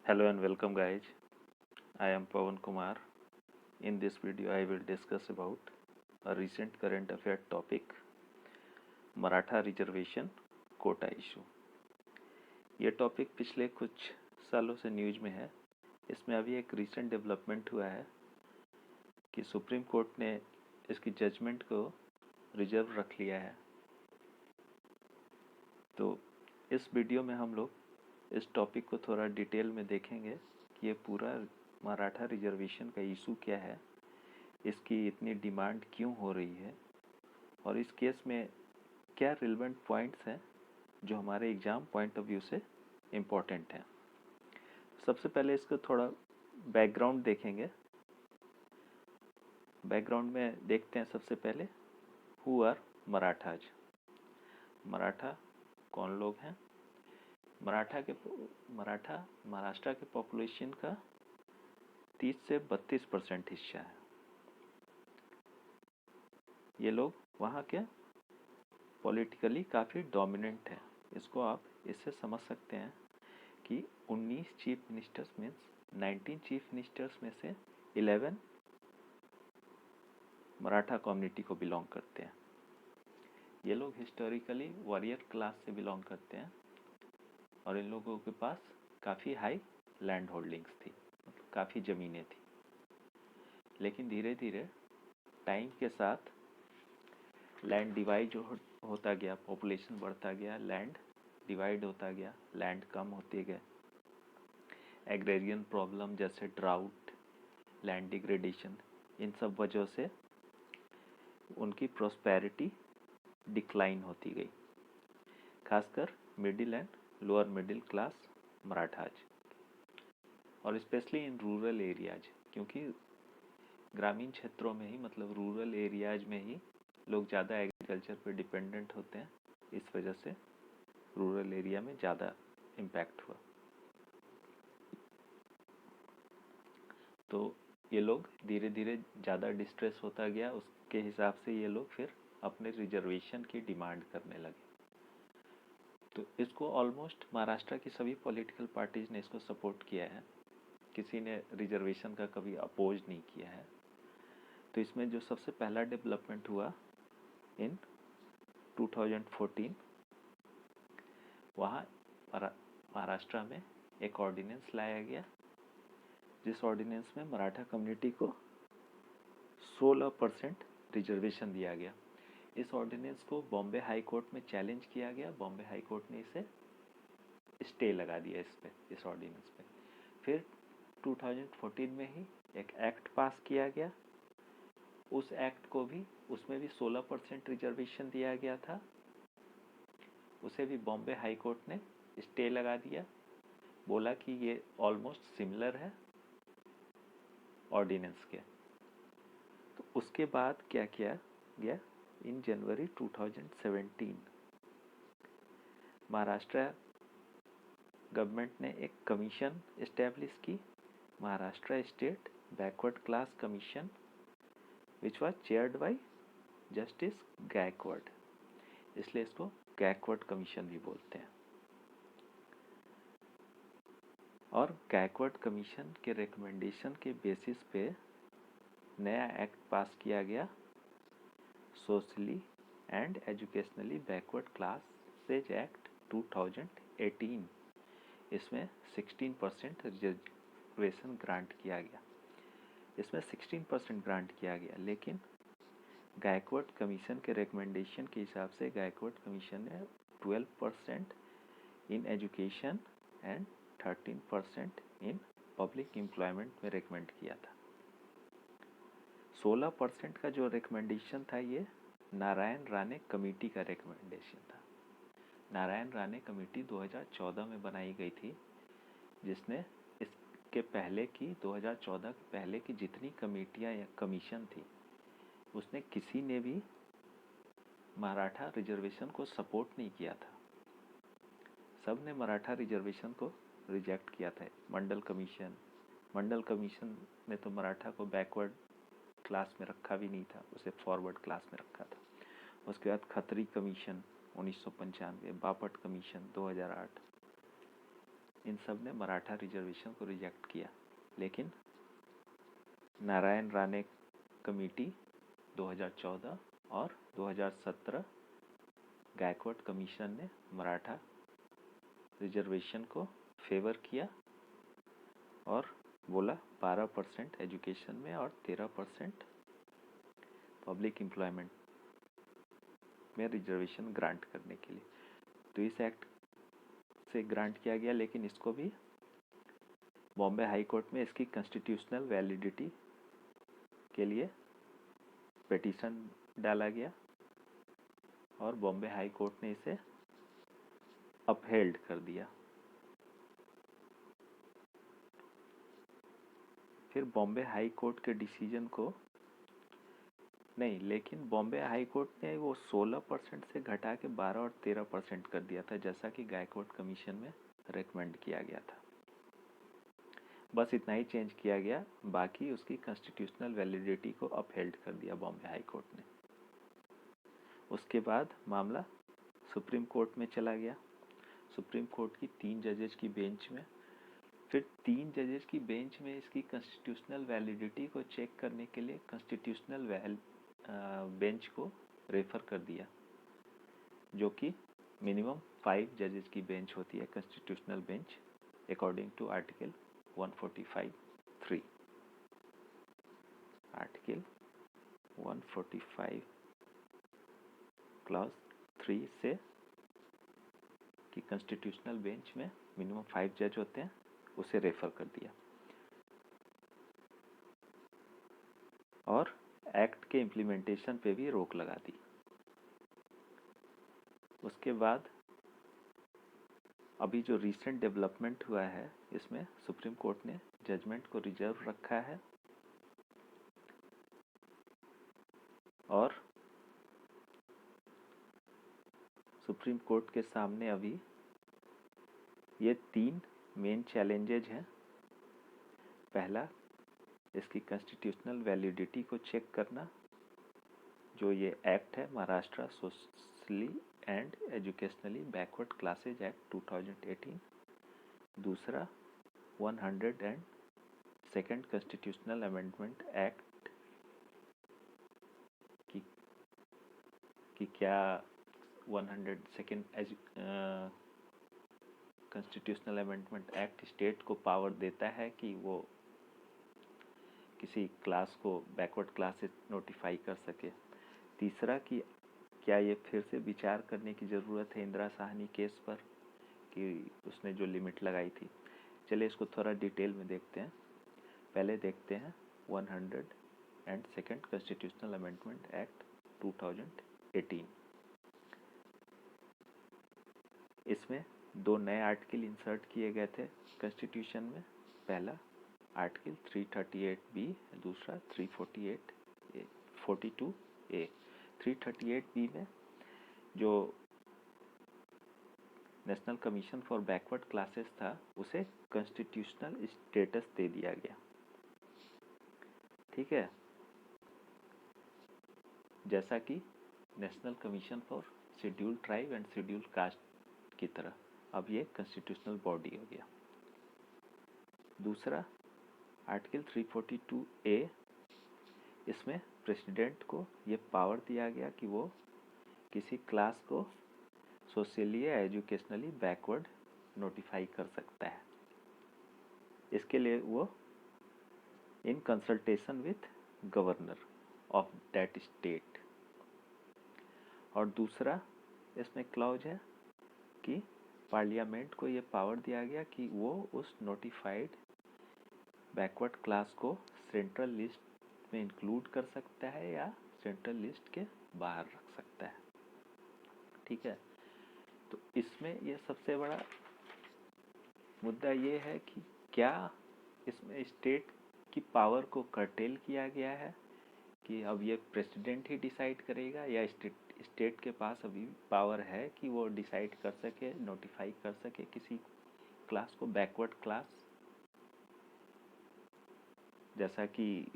Hello and welcome guys. I am Pawan Kumar. In this video I will discuss about a recent current affair topic Maratha reservation quota issue. ये topic पिछले कुछ सालों से news में है। इसमें अभी एक रिसेंट डेवलपमेंट हुआ है कि सुप्रीम कोर्ट ने इसकी जजमेंट को रिजर्व रख लिया है। तो इस वीडियो में हम लोग इस टॉपिक को थोड़ा डिटेल में देखेंगे कि ये पूरा मराठा रिजर्वेशन का इशू क्या है, इसकी इतनी डिमांड क्यों हो रही है और इस केस में क्या रिलेवेंट पॉइंट्स हैं जो हमारे एग्ज़ाम पॉइंट ऑफ व्यू से इम्पोर्टेंट हैं। सबसे पहले इसको थोड़ा बैकग्राउंड देखेंगे। बैकग्राउंड में देखते हैं सबसे पहले हु आर मराठाज। मराठा कौन लोग हैं? मराठा महाराष्ट्र के पॉपुलेशन का 30 से 32% हिस्सा है। ये लोग वहाँ के पॉलिटिकली काफ़ी डोमिनेंट है। इसको आप इससे समझ सकते हैं कि 19 chief ministers means 19 chief ministers में से 11 मराठा कम्युनिटी को बिलोंग करते हैं। ये लोग हिस्टोरिकली वॉरियर क्लास से बिलोंग करते हैं और इन लोगों के पास काफ़ी हाई लैंड होल्डिंग्स थी, काफ़ी ज़मीनें थी। लेकिन धीरे धीरे टाइम के साथ लैंड डिवाइड जो होता गया, पॉपुलेशन बढ़ता गया, लैंड डिवाइड होता गया, लैंड कम होते गए, एग्रेरियन प्रॉब्लम जैसे ड्राउट, लैंड डिग्रेडेशन, इन सब वजह से उनकी प्रॉस्पेरिटी डिक्लाइन होती गई, खासकर middle and lower middle class Marathas और स्पेशली इन रूरल एरियाज, क्योंकि ग्रामीण क्षेत्रों में ही मतलब रूरल एरियाज में ही लोग ज़्यादा एग्रीकल्चर पे डिपेंडेंट होते हैं। इस वजह से रूरल एरिया में ज़्यादा इम्पैक्ट हुआ। तो ये लोग धीरे धीरे ज़्यादा डिस्ट्रेस होता गया, उसके हिसाब से ये लोग फिर अपने रिजर्वेशन की डिमांड करने लगे। तो इसको ऑलमोस्ट महाराष्ट्र की सभी पॉलिटिकल पार्टीज ने इसको सपोर्ट किया है, किसी ने रिजर्वेशन का कभी अपोज नहीं किया है। तो इसमें जो सबसे पहला डेवलपमेंट हुआ इन 2014, वहाँ महाराष्ट्र में एक ऑर्डिनेंस लाया गया जिस ऑर्डिनेंस में मराठा कम्युनिटी को 16% रिजर्वेशन दिया गया। इस ऑर्डिनेंस को बॉम्बे हाई कोर्ट में चैलेंज किया गया। बॉम्बे हाई कोर्ट ने इसे स्टे लगा दिया इस ऑर्डिनेंस पे। फिर 2014 में ही एक एक्ट पास किया गया। उस एक्ट को भी, उसमें भी 16% रिजर्वेशन दिया गया था। उसे भी बॉम्बे हाई कोर्ट ने स्टे लगा दिया, बोला कि ये ऑलमोस्ट सिमिलर है ऑर्डिनेंस के। तो उसके बाद क्या किया गया, इन जनवरी 2017 महाराष्ट्र गवर्नमेंट ने एक कमीशन इस्टेब्लिश की, Maharashtra state backward class commission, which was chaired by justice Gaikwad. इसलिए इसको गायकवाड कमीशन भी बोलते हैं। और गायकवाड कमीशन के रिकमेंडेशन के बेसिस पे नया एक्ट पास किया गया, socially and educationally backward classes act 2018। इसमें 16% रिजर्वेशन ग्रांट किया गया। इसमें 16% ग्रांट किया गया, लेकिन गायकवाड कमीशन के रिकमेंडेशन के हिसाब से गायकवाड कमीशन ने 12% in education and 13% in public employment में रिकमेंड किया था। 16% का जो रिकमेंडेशन था ये नारायण राणे कमेटी का रिकमेंडेशन था। नारायण राणे कमेटी 2014 में बनाई गई थी, जिसने इसके पहले की 2014 के पहले की जितनी कमेटियाँ या कमीशन थी, उसने किसी ने भी मराठा रिजर्वेशन को सपोर्ट नहीं किया था। सब ने मराठा रिजर्वेशन को रिजेक्ट किया था। मंडल कमीशन ने तो मराठा को बैकवर्ड क्लास में रखा भी नहीं था, उसे फॉरवर्ड क्लास में रखा था। उसके बाद खत्री कमीशन 1995, बापट कमीशन 2008, इन सब ने मराठा रिजर्वेशन को रिजेक्ट किया, लेकिन नारायण राणे कमेटी 2014 और 2017 गायकवाड़ कमीशन ने मराठा रिजर्वेशन को फेवर किया और बोला 12% एजुकेशन में और 13% पब्लिक एम्प्लॉयमेंट में रिजर्वेशन ग्रांट करने के लिए। तो इस एक्ट से ग्रांट किया गया, लेकिन इसको भी बॉम्बे हाई कोर्ट में इसकी कॉन्स्टिट्यूशनल वैलिडिटी के लिए पिटीशन डाला गया और बॉम्बे हाई कोर्ट ने इसे अपहेल्ड कर दिया। फिर बॉम्बे हाई कोर्ट के डिसीजन को नहीं, लेकिन बॉम्बे हाई कोर्ट ने वो 16% से घटा के 12 और 13% कर दिया था, जैसा कि गायकवाड़ कमीशन में रेकमेंड किया गया था। बस इतना ही चेंज किया गया, बाकी उसकी कॉन्स्टिट्यूशनल वैलिडिटी को अपहेल्ड कर दिया बॉम्बे हाई कोर्ट ने। उसके बाद मामला सुप्रीम कोर्ट में चला गया। सुप्रीम कोर्ट की 3 जजेस की बेंच में, फिर 3 जजेस की बेंच में इसकी कॉन्स्टिट्यूशनल वैलिडिटी को चेक करने के लिए कॉन्स्टिट्यूशनल बेंच को रेफर कर दिया, जो कि मिनिमम 5 जजेस की बेंच होती है constitutional bench, according to article 145(3). Article 145 clause 3 से कि कॉन्स्टिट्यूशनल बेंच में मिनिमम 5 जज होते हैं, उसे रेफर कर दिया और एक्ट के इम्प्लीमेंटेशन पे भी रोक लगा दी। उसके बाद अभी जो रिसेंट डेवलपमेंट हुआ है, इसमें सुप्रीम कोर्ट ने जजमेंट को रिजर्व रखा है और सुप्रीम कोर्ट के सामने अभी ये 3 मेन चैलेंजेज हैं। पहला, इसकी कॉन्स्टिट्यूशनल वैलिडिटी को चेक करना, जो ये एक्ट है Maharashtra socially and educationally backward classes act 2018। दूसरा, 102nd कॉन्स्टिट्यूशनल अमेंडमेंट एक्ट की क्या 102nd constitutional amendment act state को पावर देता है कि वो किसी क्लास को बैकवर्ड क्लास से नोटिफाई कर सके। तीसरा, कि क्या ये फिर से विचार करने की ज़रूरत है इंदिरा साहनी केस पर कि उसने जो लिमिट लगाई थी। चलिए इसको थोड़ा डिटेल में देखते हैं। पहले देखते हैं 102nd कॉन्स्टिट्यूशनल अमेंडमेंट एक्ट 2018। इसमें 2 नए आर्टिकल इंसर्ट किए गए थे कॉन्स्टिट्यूशन में। पहला आर्टिकल 338B, दूसरा 342A। 338B में जो national commission for backward classes था, उसे कॉन्स्टिट्यूशनल स्टेटस दे दिया गया। ठीक है, जैसा कि national commission for scheduled tribe and scheduled caste की तरह अब ये कॉन्स्टिट्यूशनल बॉडी हो गया। दूसरा आर्टिकल 342A, इसमें प्रेसिडेंट को ये पावर दिया गया कि वो किसी क्लास को सोशली या एजुकेशनली बैकवर्ड नोटिफाई कर सकता है। इसके लिए वो in consultation with governor of that state. और दूसरा इसमें क्लॉज है कि पार्लियामेंट को ये पावर दिया गया कि वो उस नोटिफाइड बैकवर्ड क्लास को सेंट्रल लिस्ट में इंक्लूड कर सकता है या सेंट्रल लिस्ट के बाहर रख सकता है। ठीक है, तो इसमें ये सबसे बड़ा मुद्दा ये है कि क्या इसमें स्टेट की पावर को कर्टेल किया गया है कि अब ये प्रेसिडेंट ही डिसाइड करेगा, या स्टेट के पास अभी पावर है कि वो डिसाइड कर सके, नोटिफाई कर सके किसी क्लास को बैकवर्ड क्लास, जैसा कि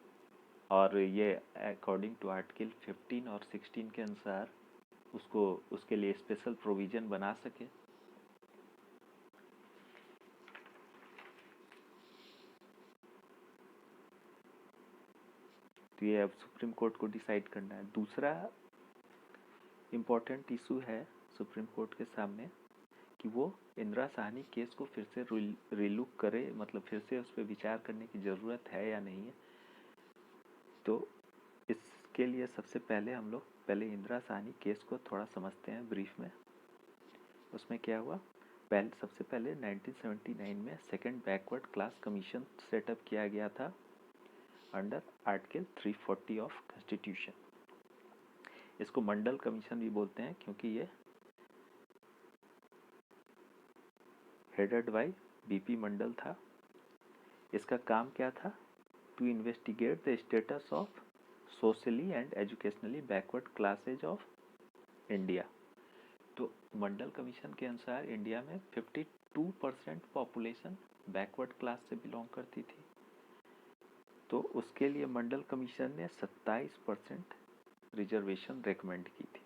और ये अकॉर्डिंग टू आर्टिकल 15 और 16 के अनुसार उसके लिए स्पेशल प्रोविज़न बना सके। तो ये अब सुप्रीम कोर्ट को डिसाइड करना है। दूसरा इम्पोर्टेंट इशू है सुप्रीम कोर्ट के सामने कि वो इंदिरा साहनी केस को फिर से रिलुक करे, मतलब फिर से उस पर विचार करने की ज़रूरत है या नहीं है। तो इसके लिए सबसे पहले हम लोग पहले इंदिरा साहनी केस को थोड़ा समझते हैं ब्रीफ में। उसमें क्या हुआ, सबसे पहले 1979 में second backward class commission setup किया गया था अंडर आर्टिकल 340 ऑफ कॉन्स्टिट्यूशन। इसको मंडल कमीशन भी बोलते हैं क्योंकि ये हेडेड बाय बीपी मंडल था। इसका काम क्या था, to investigate the status of socially and educationally backward classes of India. तो मंडल कमीशन के अनुसार इंडिया में 52% पॉपुलेशन बैकवर्ड क्लास से बिलोंग करती थी। तो उसके लिए मंडल कमीशन ने 27% रिजर्वेशन रेकमेंड की थी।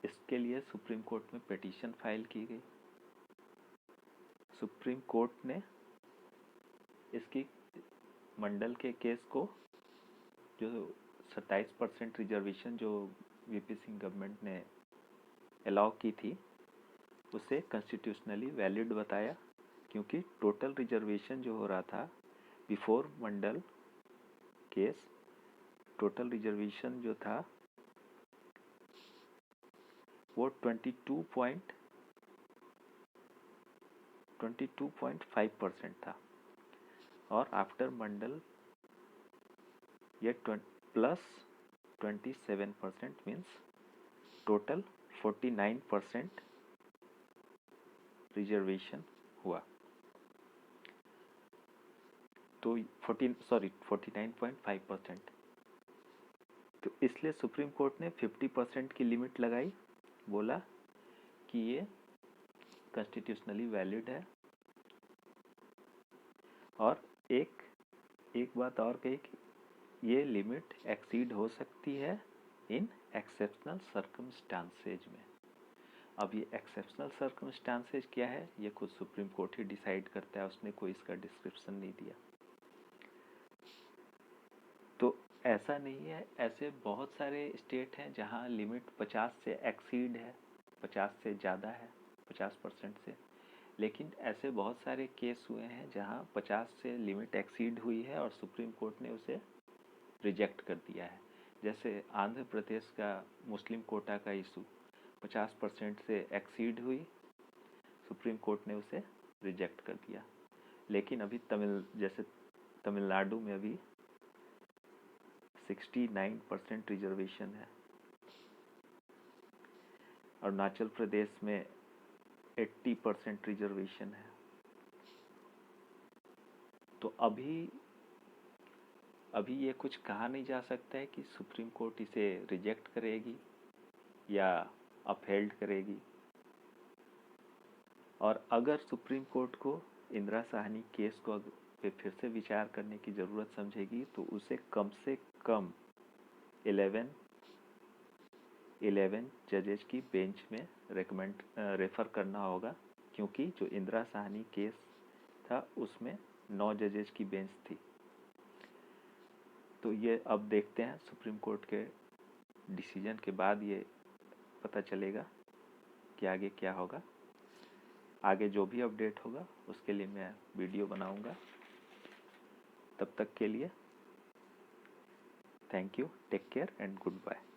इसके लिए सुप्रीम कोर्ट में पिटीशन फाइल की गई। सुप्रीम कोर्ट ने इसकी मंडल के केस को, जो 27% रिजर्वेशन जो वीपी सिंह गवर्नमेंट ने अलाउ की थी, उसे कॉन्स्टिट्यूशनली वैलिड बताया, क्योंकि टोटल रिजर्वेशन जो हो रहा था बिफोर मंडल केस, टोटल रिजर्वेशन जो था वो 22.5% था, और आफ्टर मंडल ये प्लस 27% मीन्स टोटल 49% रिजर्वेशन हुआ। तो 49.5%। तो इसलिए सुप्रीम कोर्ट ने 50% की लिमिट लगाई, बोला कि ये कॉन्स्टिट्यूशनली वैलिड है। और एक बात और कही कि ये लिमिट एक्सीड हो सकती है इन एक्सेप्शनल सर्कमस्टांसेज में। अब ये एक्सेप्शनल सर्कमस्टांसेज क्या है, ये खुद सुप्रीम कोर्ट ही डिसाइड करता है, उसने कोई इसका डिस्क्रिप्शन नहीं दिया। तो ऐसा नहीं है, ऐसे बहुत सारे स्टेट हैं जहां लिमिट 50 से एक्सीड है, 50 से ज़्यादा है, 50% से। लेकिन ऐसे बहुत सारे केस हुए हैं जहां 50 से लिमिट एक्सीड हुई है और सुप्रीम कोर्ट ने उसे रिजेक्ट कर दिया है। जैसे आंध्र प्रदेश का मुस्लिम कोटा का इशू 50% से एक्सीड हुई, सुप्रीम कोर्ट ने उसे रिजेक्ट कर दिया। लेकिन अभी तमिलनाडु में अभी 69% रिजर्वेशन है, अरुणाचल प्रदेश में 80% रिजर्वेशन है। तो अभी ये कुछ कहा नहीं जा सकता है कि सुप्रीम कोर्ट इसे रिजेक्ट करेगी या अपहेल्ड करेगी। और अगर सुप्रीम कोर्ट को इंदिरा साहनी केस को पे फिर से विचार करने की ज़रूरत समझेगी तो उसे कम से कम 11 जजेस की बेंच में रेफर करना होगा, क्योंकि जो इंदिरा साहनी केस था उसमें 9 जजेस की बेंच थी। तो ये अब देखते हैं, सुप्रीम कोर्ट के डिसीजन के बाद ये पता चलेगा कि आगे क्या होगा। आगे जो भी अपडेट होगा उसके लिए मैं वीडियो बनाऊंगा। तब तक के लिए thank you, take care and good bye.